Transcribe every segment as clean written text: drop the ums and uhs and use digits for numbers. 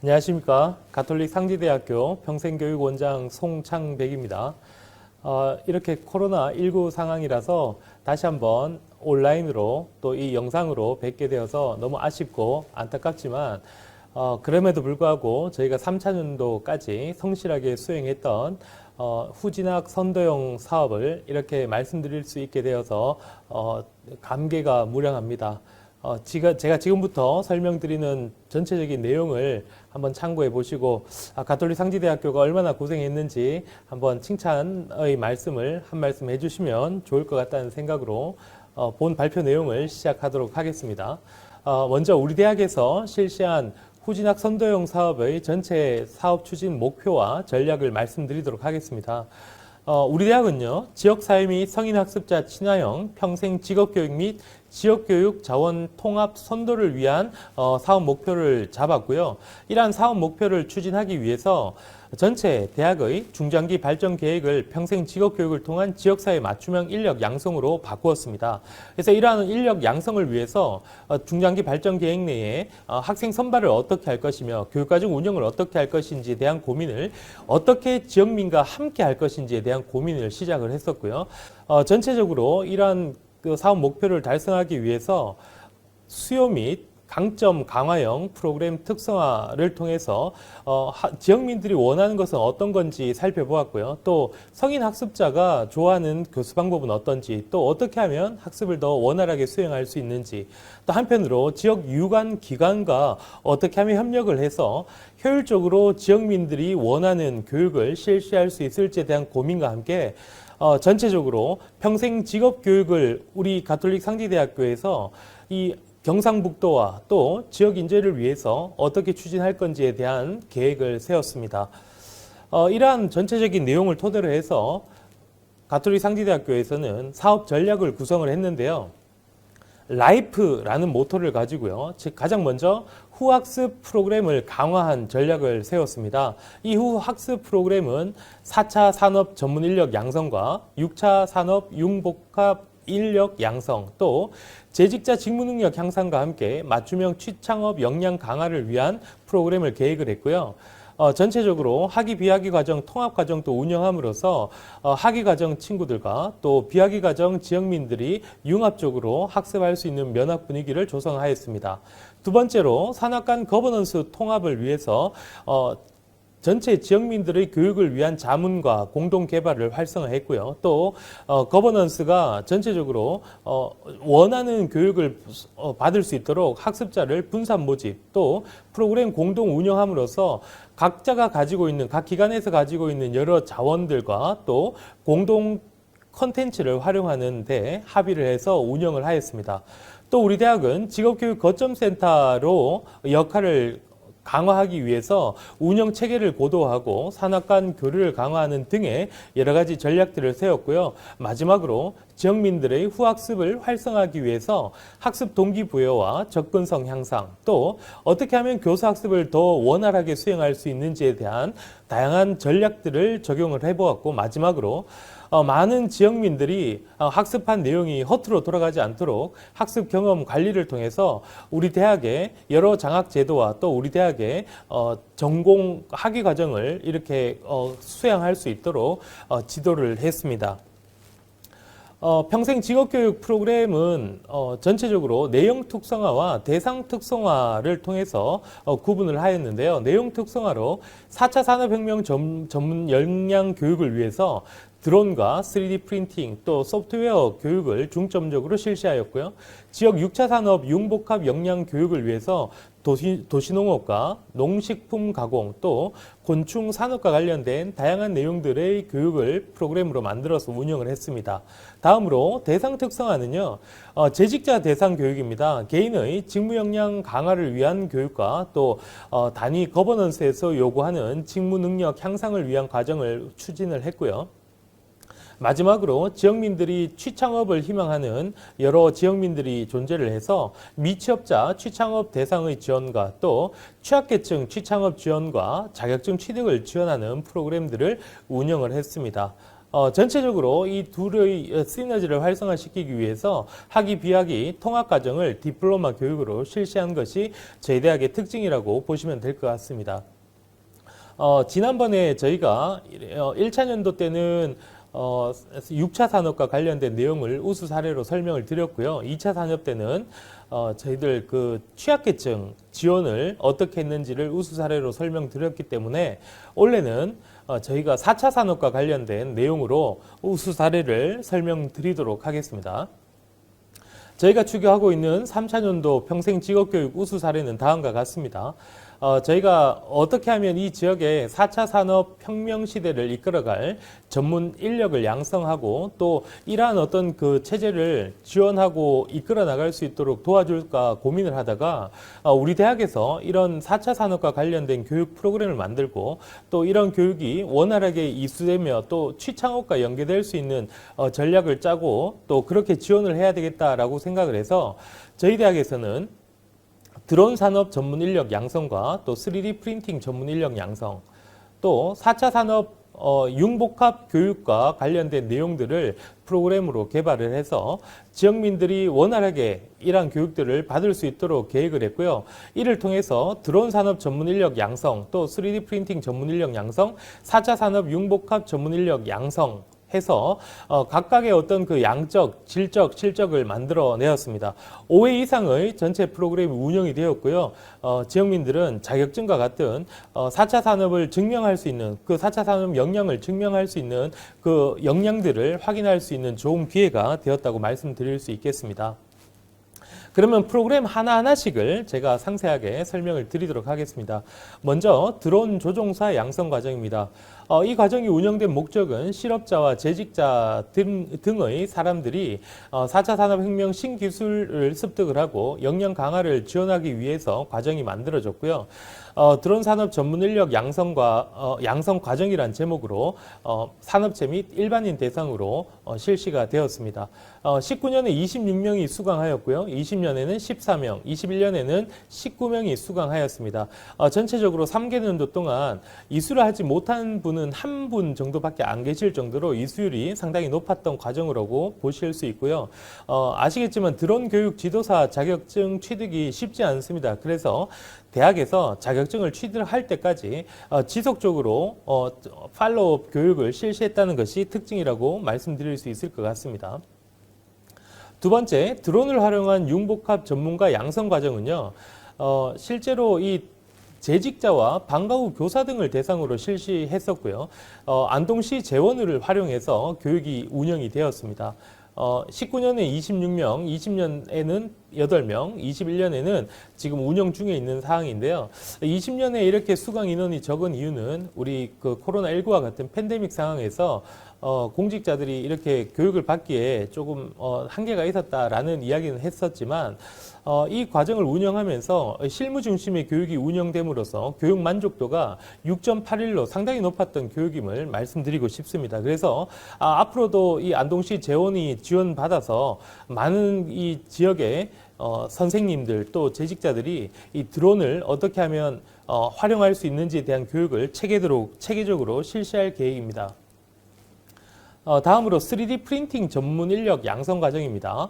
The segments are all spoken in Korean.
안녕하십니까. 가톨릭 상지대학교 평생교육원장 송창백입니다. 이렇게 코로나19 상황이라서 다시 한번 온라인으로 또 이 영상으로 뵙게 되어서 너무 아쉽고 안타깝지만 그럼에도 불구하고 저희가 3차년도까지 성실하게 수행했던 후진학 선도형 사업을 이렇게 말씀드릴 수 있게 되어서 감개가 무량합니다. 제가 지금부터 설명드리는 전체적인 내용을 한번 참고해 보시고 가톨릭 상지대학교가 얼마나 고생했는지 한번 칭찬의 말씀을 한 말씀 해주시면 좋을 것 같다는 생각으로 본 발표 내용을 시작하도록 하겠습니다. 먼저 우리 대학에서 실시한 후진학 선도형 사업의 전체 사업 추진 목표와 전략을 말씀드리도록 하겠습니다. 우리 대학은요, 지역사회 및 성인학습자 친화형 평생 직업교육 및 지역교육 자원 통합 선도를 위한 사업 목표를 잡았고요. 이러한 사업 목표를 추진하기 위해서 전체 대학의 중장기 발전 계획을 평생 직업교육을 통한 지역사회 맞춤형 인력 양성으로 바꾸었습니다. 그래서 이러한 인력 양성을 위해서 중장기 발전 계획 내에 학생 선발을 어떻게 할 것이며 교육과정 운영을 어떻게 할 것인지에 대한 고민을 어떻게 지역민과 함께 할 것인지에 대한 고민을 시작을 했었고요. 전체적으로 이러한 그 사업 목표를 달성하기 위해서 수요 및 강점 강화형 프로그램 특성화를 통해서 지역민들이 원하는 것은 어떤 건지 살펴보았고요. 또 성인 학습자가 좋아하는 교수 방법은 어떤지, 또 어떻게 하면 학습을 더 원활하게 수행할 수 있는지, 또 한편으로 지역 유관 기관과 어떻게 하면 협력을 해서 효율적으로 지역민들이 원하는 교육을 실시할 수 있을지에 대한 고민과 함께 전체적으로 평생 직업 교육을 우리 가톨릭 상지대학교에서 이 경상북도와 또 지역 인재를 위해서 어떻게 추진할 건지에 대한 계획을 세웠습니다. 이러한 전체적인 내용을 토대로 해서 가톨릭 상지대학교에서는 사업 전략을 구성을 했는데요. 라이프라는 모토를 가지고요. 즉 가장 먼저 후학습 프로그램을 강화한 전략을 세웠습니다. 이 후학습 프로그램은 4차 산업 전문 인력 양성과 6차 산업 융복합 인력 양성, 또 재직자 직무 능력 향상과 함께 맞춤형 취창업 역량 강화를 위한 프로그램을 계획을 했고요. 전체적으로 학위 비학위 과정 통합 과정도 운영함으로써 학위 과정 친구들과 또 비학위 과정 지역민들이 융합적으로 학습할 수 있는 면학 분위기를 조성하였습니다. 두 번째로 산학 간 거버넌스 통합을 위해서 전체 지역민들의 교육을 위한 자문과 공동 개발을 활성화했고요. 또 거버넌스가 전체적으로 원하는 교육을 받을 수 있도록 학습자를 분산 모집, 또 프로그램 공동 운영함으로써 각자가 가지고 있는, 각 기관에서 가지고 있는 여러 자원들과 또 공동 컨텐츠를 활용하는 데 합의를 해서 운영을 하였습니다. 또 우리 대학은 직업교육 거점센터로 역할을 강화하기 위해서 운영 체계를 고도화하고 산학 간 교류를 강화하는 등의 여러 가지 전략들을 세웠고요. 마지막으로 지역민들의 후학습을 활성화하기 위해서 학습 동기부여와 접근성 향상, 또 어떻게 하면 교수 학습을 더 원활하게 수행할 수 있는지에 대한 다양한 전략들을 적용을 해보았고, 마지막으로 많은 지역민들이 학습한 내용이 허투루 돌아가지 않도록 학습 경험 관리를 통해서 우리 대학의 여러 장학 제도와 또 우리 대학의 전공 학위 과정을 이렇게 수행할 수 있도록 지도를 했습니다. 평생 직업교육 프로그램은 전체적으로 내용 특성화와 대상 특성화를 통해서 구분을 하였는데요. 내용 특성화로 4차 산업혁명 전문 역량 교육을 위해서 드론과 3D 프린팅, 또 소프트웨어 교육을 중점적으로 실시하였고요. 지역 6차 산업 융복합 역량 교육을 위해서 도시농업과 농식품 가공, 또 곤충 산업과 관련된 다양한 내용들의 교육을 프로그램으로 만들어서 운영을 했습니다. 다음으로 대상 특성화는요, 재직자 대상 교육입니다. 개인의 직무 역량 강화를 위한 교육과 또 단위 거버넌스에서 요구하는 직무 능력 향상을 위한 과정을 추진을 했고요. 마지막으로 지역민들이 취창업을 희망하는 여러 지역민들이 존재를 해서 미취업자 취창업 대상의 지원과 또 취약계층 취창업 지원과 자격증 취득을 지원하는 프로그램들을 운영을 했습니다. 전체적으로 이 둘의 시너지를 활성화시키기 위해서 학위, 비학위, 통합과정을 디플로마 교육으로 실시한 것이 저희 대학의 특징이라고 보시면 될 것 같습니다. 지난번에 저희가 1차 년도 때는 6차 산업과 관련된 내용을 우수 사례로 설명을 드렸고요. 2차 산업 때는 저희들 그 취약계층 지원을 어떻게 했는지를 우수 사례로 설명드렸기 때문에 올해는 저희가 4차 산업과 관련된 내용으로 우수 사례를 설명드리도록 하겠습니다. 저희가 추구하고 있는 3차년도 평생직업교육 우수 사례는 다음과 같습니다. 저희가 어떻게 하면 이 지역의 4차 산업혁명 시대를 이끌어갈 전문 인력을 양성하고 또 이러한 어떤 그 체제를 지원하고 이끌어 나갈 수 있도록 도와줄까 고민을 하다가 우리 대학에서 이런 4차 산업과 관련된 교육 프로그램을 만들고 또 이런 교육이 원활하게 이수되며 또 취창업과 연계될 수 있는 전략을 짜고 또 그렇게 지원을 해야 되겠다라고 생각을 해서 저희 대학에서는 드론 산업 전문 인력 양성과 또 3D 프린팅 전문 인력 양성, 또 4차 산업 융복합 교육과 관련된 내용들을 프로그램으로 개발을 해서 지역민들이 원활하게 이러한 교육들을 받을 수 있도록 계획을 했고요. 이를 통해서 드론 산업 전문 인력 양성, 또 3D 프린팅 전문 인력 양성, 4차 산업 융복합 전문 인력 양성 해서 각각의 어떤 그 양적, 질적, 실적을 만들어내었습니다. 5회 이상의 전체 프로그램이 운영이 되었고요. 지역민들은 자격증과 같은 4차 산업을 증명할 수 있는 그 4차 산업 역량을 증명할 수 있는 그 역량들을 확인할 수 있는 좋은 기회가 되었다고 말씀드릴 수 있겠습니다. 그러면 프로그램 하나하나씩을 제가 상세하게 설명을 드리도록 하겠습니다. 먼저 드론 조종사 양성 과정입니다. 이 과정이 운영된 목적은 실업자와 재직자 등의 사람들이 4차 산업혁명 신기술을 습득을 하고 역량 강화를 지원하기 위해서 과정이 만들어졌고요. 드론 산업 전문 인력 양성 과정이란 제목으로 산업체 및 일반인 대상으로 실시가 되었습니다. 19년에 26명이 수강하였고요. 20년에는 14명, 21년에는 19명이 수강하였습니다. 전체적으로 3개년도 동안 이수를 하지 못한 분은 한 분 정도밖에 안 계실 정도로 이수율이 상당히 높았던 과정이라고 보실 수 있고요. 아시겠지만 드론 교육 지도사 자격증 취득이 쉽지 않습니다. 그래서 대학에서 자격증을 취득할 때까지 지속적으로 팔로우업 교육을 실시했다는 것이 특징이라고 말씀드릴 수 있을 것 같습니다. 두 번째, 드론을 활용한 융복합 전문가 양성 과정은요. 실제로 이 재직자와 방과 후 교사 등을 대상으로 실시했었고요. 안동시 재원을 활용해서 교육이 운영이 되었습니다. 19년에 26명, 20년에는 8명, 21년에는 지금 운영 중에 있는 사항인데요. 20년에 이렇게 수강 인원이 적은 이유는 우리 그 코로나19와 같은 팬데믹 상황에서 공직자들이 이렇게 교육을 받기에 조금 한계가 있었다라는 이야기는 했었지만 이 과정을 운영하면서 실무 중심의 교육이 운영됨으로써 교육 만족도가 6.81로 상당히 높았던 교육임을 말씀드리고 싶습니다. 그래서 앞으로도 이 안동시 재원이 지원받아서 많은 이 지역의 선생님들 또 재직자들이 이 드론을 어떻게 하면 활용할 수 있는지에 대한 교육을 체계적으로 실시할 계획입니다. 다음으로 3D 프린팅 전문 인력 양성 과정입니다.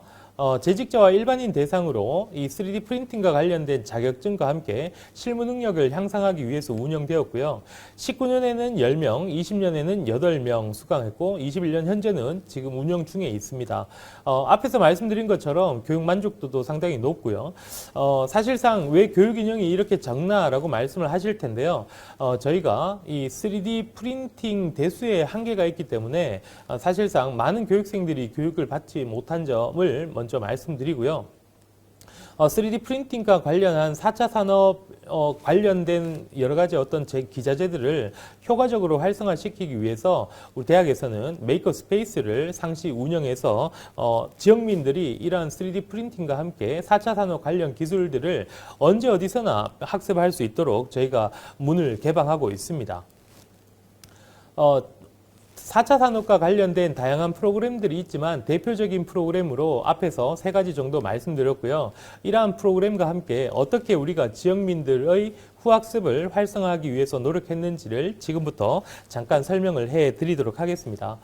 재직자와 일반인 대상으로 이 3D 프린팅과 관련된 자격증과 함께 실무 능력을 향상하기 위해서 운영되었고요. 19년에는 10명, 20년에는 8명 수강했고 21년 현재는 지금 운영 중에 있습니다. 앞에서 말씀드린 것처럼 교육 만족도도 상당히 높고요. 사실상 왜 교육 인형이 이렇게 적나라고 말씀을 하실 텐데요. 저희가 이 3D 프린팅 대수에 한계가 있기 때문에 사실상 많은 교육생들이 교육을 받지 못한 점을 먼저 말씀드리고요. 3D 프린팅과 관련한 4차 산업 관련된 여러 가지 어떤 기자재들을 효과적으로 활성화시키기 위해서 우리 대학에서는 메이커 스페이스를 상시 운영해서 지역민들이 이러한 3D 프린팅과 함께 4차 산업 관련 기술들을 언제 어디서나 학습할 수 있도록 저희가 문을 개방하고 있습니다. 4차 산업과 관련된 다양한 프로그램들이 있지만 대표적인 프로그램으로 앞에서 3가지 정도 말씀드렸고요. 이러한 프로그램과 함께 어떻게 우리가 지역민들의 후학습을 활성화하기 위해서 노력했는지를 지금부터 잠깐 설명을 해 드리도록 하겠습니다.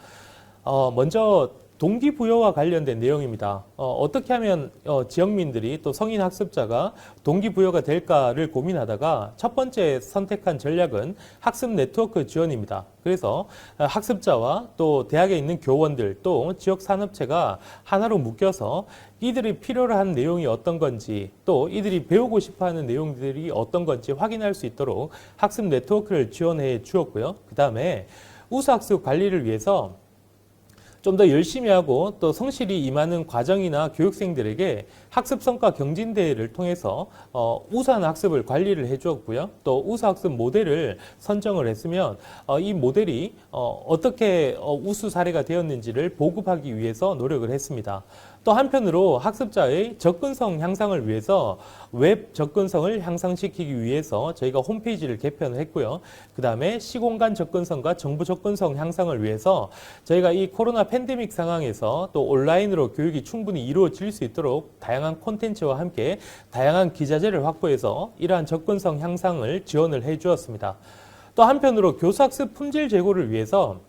먼저 동기부여와 관련된 내용입니다. 어떻게 하면 지역민들이 또 성인 학습자가 동기부여가 될까를 고민하다가 첫 번째 선택한 전략은 학습 네트워크 지원입니다. 그래서 학습자와 또 대학에 있는 교원들 또 지역 산업체가 하나로 묶여서 이들이 필요로 한 내용이 어떤 건지 또 이들이 배우고 싶어하는 내용들이 어떤 건지 확인할 수 있도록 학습 네트워크를 지원해 주었고요. 그 다음에 우수학습 관리를 위해서 좀 더 열심히 하고 또 성실히 임하는 과정이나 교육생들에게 학습성과 경진대회를 통해서 우수한 학습을 관리를 해주었고요. 또 우수학습 모델을 선정을 했으면 이 모델이 어떻게 우수 사례가 되었는지를 보급하기 위해서 노력을 했습니다. 또 한편으로 학습자의 접근성 향상을 위해서 웹 접근성을 향상시키기 위해서 저희가 홈페이지를 개편을 했고요. 그 다음에 시공간 접근성과 정보 접근성 향상을 위해서 저희가 이 코로나 팬데믹 상황에서 또 온라인으로 교육이 충분히 이루어질 수 있도록 다양한 콘텐츠와 함께 다양한 기자재를 확보해서 이러한 접근성 향상을 지원을 해 주었습니다. 또 한편으로 교수학습 품질 제고를 위해서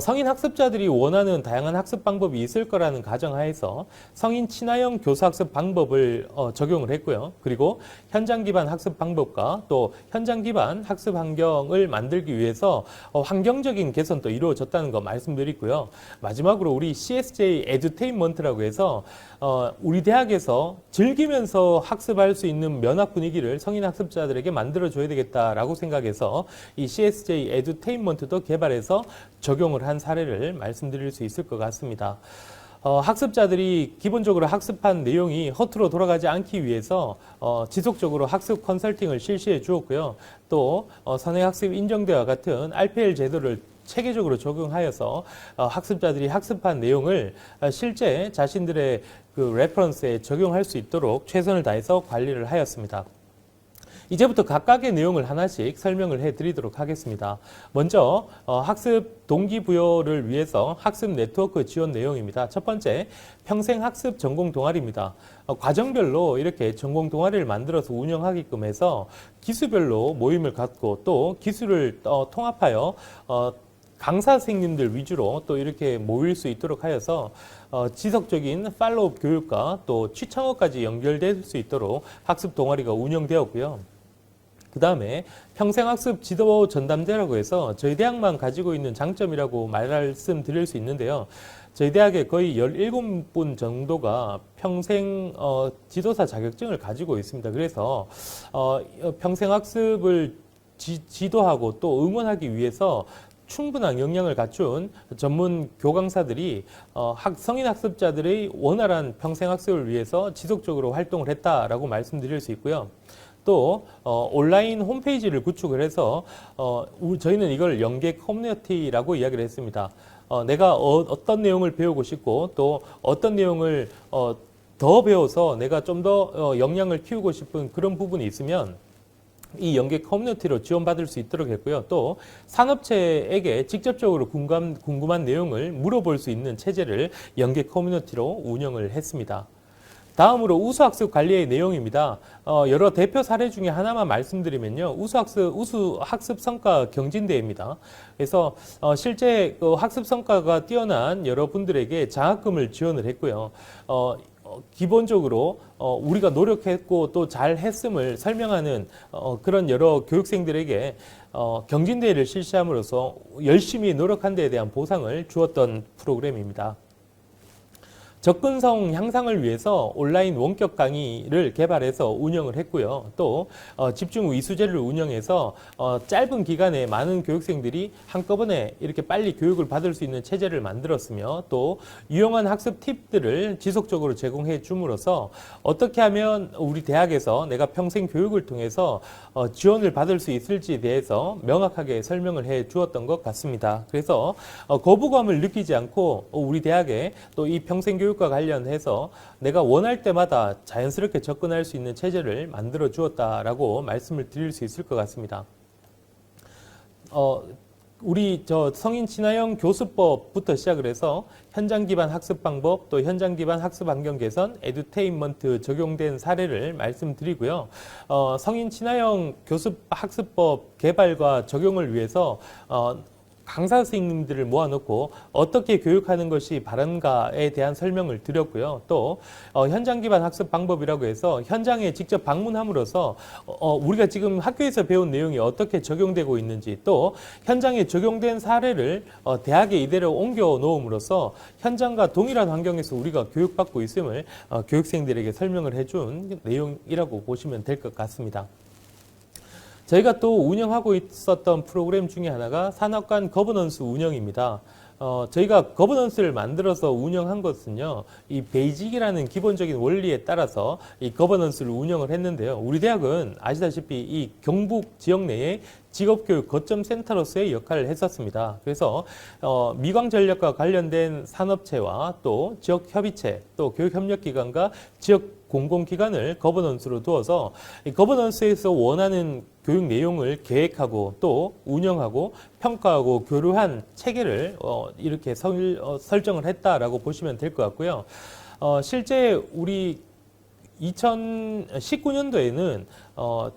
성인 학습자들이 원하는 다양한 학습 방법이 있을 거라는 가정하에서 성인 친화형 교수학습 방법을 적용을 했고요. 그리고 현장 기반 학습 방법과 또 현장 기반 학습 환경을 만들기 위해서 환경적인 개선도 이루어졌다는 거 말씀드리고요. 마지막으로 우리 CSJ 에듀테인먼트라고 해서 우리 대학에서 즐기면서 학습할 수 있는 면학 분위기를 성인 학습자들에게 만들어줘야 되겠다라고 생각해서 이 CSJ 에듀테인먼트도 개발해서 적용을 한 사례를 말씀드릴 수 있을 것 같습니다. 학습자들이 기본적으로 학습한 내용이 허투루 돌아가지 않기 위해서 지속적으로 학습 컨설팅을 실시해 주었고요. 또 선행학습 인정대와 같은 RPL 제도를 체계적으로 적용하여서 학습자들이 학습한 내용을 실제 자신들의 그 레퍼런스에 적용할 수 있도록 최선을 다해서 관리를 하였습니다. 이제부터 각각의 내용을 하나씩 설명을 해드리도록 하겠습니다. 먼저 학습 동기부여를 위해서 학습 네트워크 지원 내용입니다. 첫 번째, 평생학습 전공 동아리입니다. 과정별로 이렇게 전공 동아리를 만들어서 운영하게끔 해서 기수별로 모임을 갖고 또 기수를 통합하여 강사 선생님들 위주로 또 이렇게 모일 수 있도록 하여서 지속적인 팔로업 교육과 또 취창업까지 연결될 수 있도록 학습 동아리가 운영되었고요. 그 다음에 평생학습 지도 전담대라고 해서 저희 대학만 가지고 있는 장점이라고 말씀드릴 수 있는데요. 저희 대학에 거의 17분 정도가 평생 지도사 자격증을 가지고 있습니다. 그래서 평생학습을 지도하고 또 응원하기 위해서 충분한 역량을 갖춘 전문 교강사들이 성인 학습자들의 원활한 평생학습을 위해서 지속적으로 활동을 했다라고 말씀드릴 수 있고요. 또 온라인 홈페이지를 구축을 해서 저희는 이걸 연계 커뮤니티라고 이야기를 했습니다. 내가 어떤 내용을 배우고 싶고 또 어떤 내용을 더 배워서 내가 좀 더 역량을 키우고 싶은 그런 부분이 있으면 이 연계 커뮤니티로 지원받을 수 있도록 했고요. 또 산업체에게 직접적으로 궁금한 내용을 물어볼 수 있는 체제를 연계 커뮤니티로 운영을 했습니다. 다음으로 우수학습 관리의 내용입니다. 여러 대표 사례 중에 하나만 말씀드리면요. 우수학습 성과 경진대회입니다. 그래서 실제 학습 성과가 뛰어난 여러분들에게 장학금을 지원을 했고요. 기본적으로 우리가 노력했고 또 잘했음을 설명하는 그런 여러 교육생들에게 경진대회를 실시함으로써 열심히 노력한 데에 대한 보상을 주었던 프로그램입니다. 접근성 향상을 위해서 온라인 원격 강의를 개발해서 운영을 했고요. 또 집중 위수제를 운영해서 짧은 기간에 많은 교육생들이 한꺼번에 이렇게 빨리 교육을 받을 수 있는 체제를 만들었으며 또 유용한 학습 팁들을 지속적으로 제공해 줌으로써 어떻게 하면 우리 대학에서 내가 평생 교육을 통해서 지원을 받을 수 있을지에 대해서 명확하게 설명을 해 주었던 것 같습니다. 그래서 거부감을 느끼지 않고 우리 대학에 또 이 평생 교육과 관련해서 내가 원할 때마다 자연스럽게 접근할 수 있는 체제를 만들어 주었다라고 말씀을 드릴 수 있을 것 같습니다. 우리 성인 친화형 교수법부터 시작을 해서 현장 기반 학습 방법, 또 현장 기반 학습 환경 개선, 에듀테인먼트 적용된 사례를 말씀드리고요. 성인 친화형 학습법 개발과 적용을 위해서 강사 선생님들을 모아놓고 어떻게 교육하는 것이 바른가에 대한 설명을 드렸고요. 또 현장 기반 학습 방법이라고 해서 현장에 직접 방문함으로써 우리가 지금 학교에서 배운 내용이 어떻게 적용되고 있는지, 또 현장에 적용된 사례를 대학에 이대로 옮겨 놓음으로써 현장과 동일한 환경에서 우리가 교육받고 있음을 교육생들에게 설명을 해준 내용이라고 보시면 될 것 같습니다. 저희가 또 운영하고 있었던 프로그램 중에 하나가 산업관 거버넌스 운영입니다. 저희가 거버넌스를 만들어서 운영한 것은요, 이 베이직이라는 기본적인 원리에 따라서 이 거버넌스를 운영을 했는데요. 우리 대학은 아시다시피 이 경북 지역 내에 직업교육 거점 센터로서의 역할을 했었습니다. 그래서 미광 전략과 관련된 산업체와 또 지역 협의체, 또 교육협력기관과 지역 공공기관을 거버넌스로 두어서 이 거버넌스에서 원하는 교육 내용을 계획하고 또 운영하고 평가하고 교류한 체계를 이렇게 설정을 했다라고 보시면 될 것 같고요. 실제 우리 2019년도에는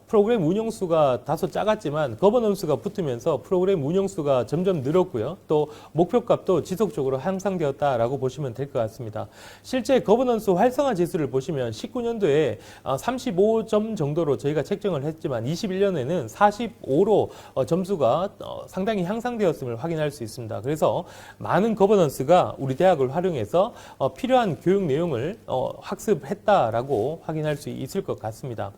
프로그램 운영수가 다소 작았지만 거버넌스가 붙으면서 프로그램 운영수가 점점 늘었고요. 또 목표값도 지속적으로 향상되었다라고 보시면 될 것 같습니다. 실제 거버넌스 활성화 지수를 보시면 19년도에 35점 정도로 저희가 책정을 했지만 21년에는 45로 점수가 상당히 향상되었음을 확인할 수 있습니다. 그래서 많은 거버넌스가 우리 대학을 활용해서 필요한 교육 내용을 학습했다라고 확인할 수 있을 것 같습니다.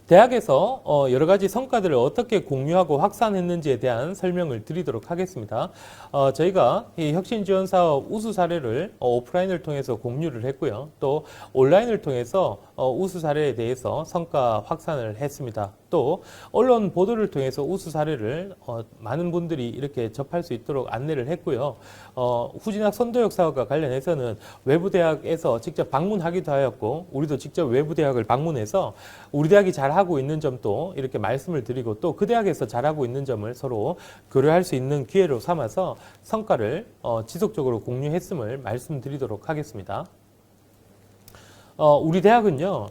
대학에서 여러 가지 성과들을 어떻게 공유하고 확산했는지에 대한 설명을 드리도록 하겠습니다. 저희가 이 혁신지원사업 우수 사례를 오프라인을 통해서 공유를 했고요. 또 온라인을 통해서 우수 사례에 대해서 성과 확산을 했습니다. 또 언론 보도를 통해서 우수 사례를 많은 분들이 이렇게 접할 수 있도록 안내를 했고요. 후진학 선도역 사업과 관련해서는 외부 대학에서 직접 방문하기도 하였고, 우리도 직접 외부 대학을 방문해서 우리 대학이 잘하고 있는 점도 이렇게 말씀을 드리고, 또 그 대학에서 잘하고 있는 점을 서로 교류할 수 있는 기회로 삼아서 성과를 지속적으로 공유했음을 말씀드리도록 하겠습니다. 우리 대학은요,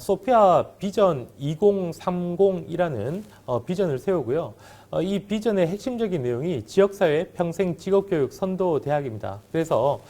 소피아 비전 2030이라는 비전을 세우고요. 이 비전의 핵심적인 내용이 지역사회 평생 직업교육 선도 대학입니다. 그래서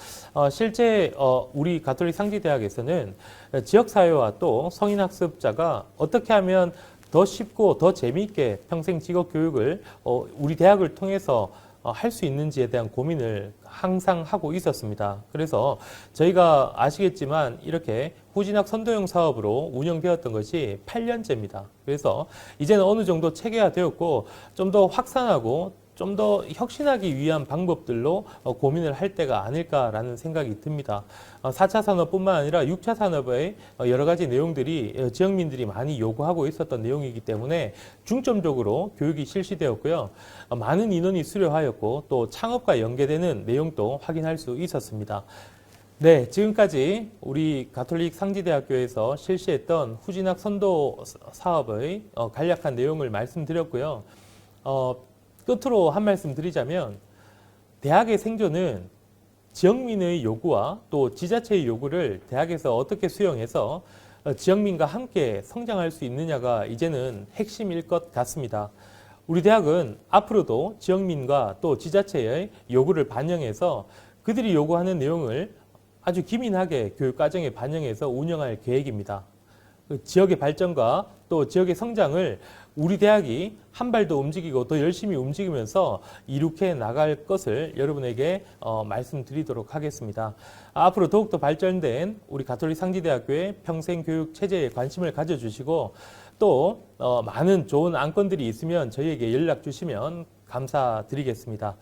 실제 우리 가톨릭 상지대학에서는 지역사회와 또 성인학습자가 어떻게 하면 더 쉽고 더 재미있게 평생 직업교육을 우리 대학을 통해서 할 수 있는지에 대한 고민을 항상 하고 있었습니다. 그래서 저희가 아시겠지만 이렇게 후진학 선도형 사업으로 운영되었던 것이 8년째입니다. 그래서 이제는 어느 정도 체계화되었고 좀 더 확산하고 좀 더 혁신하기 위한 방법들로 고민을 할 때가 아닐까라는 생각이 듭니다. 4차 산업뿐만 아니라 6차 산업의 여러 가지 내용들이 지역민들이 많이 요구하고 있었던 내용이기 때문에 중점적으로 교육이 실시되었고요. 많은 인원이 수료하였고 또 창업과 연계되는 내용도 확인할 수 있었습니다. 네, 지금까지 우리 가톨릭 상지대학교에서 실시했던 후진학 선도 사업의 간략한 내용을 말씀드렸고요. 끝으로 한 말씀 드리자면, 대학의 생존은 지역민의 요구와 또 지자체의 요구를 대학에서 어떻게 수용해서 지역민과 함께 성장할 수 있느냐가 이제는 핵심일 것 같습니다. 우리 대학은 앞으로도 지역민과 또 지자체의 요구를 반영해서 그들이 요구하는 내용을 아주 기민하게 교육과정에 반영해서 운영할 계획입니다. 지역의 발전과 또 지역의 성장을 우리 대학이 한 발 더 움직이고 더 열심히 움직이면서 이룩해 나갈 것을 여러분에게 말씀드리도록 하겠습니다. 앞으로 더욱더 발전된 우리 가톨릭 상지대학교의 평생교육 체제에 관심을 가져주시고, 또 많은 좋은 안건들이 있으면 저희에게 연락 주시면 감사드리겠습니다.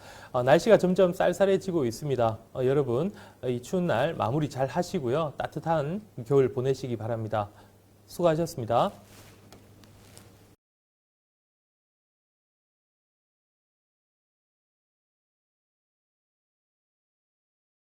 날씨가 점점 쌀쌀해지고 있습니다. 여러분 이 추운 날 마무리 잘 하시고요. 따뜻한 겨울 보내시기 바랍니다. 수고하셨습니다.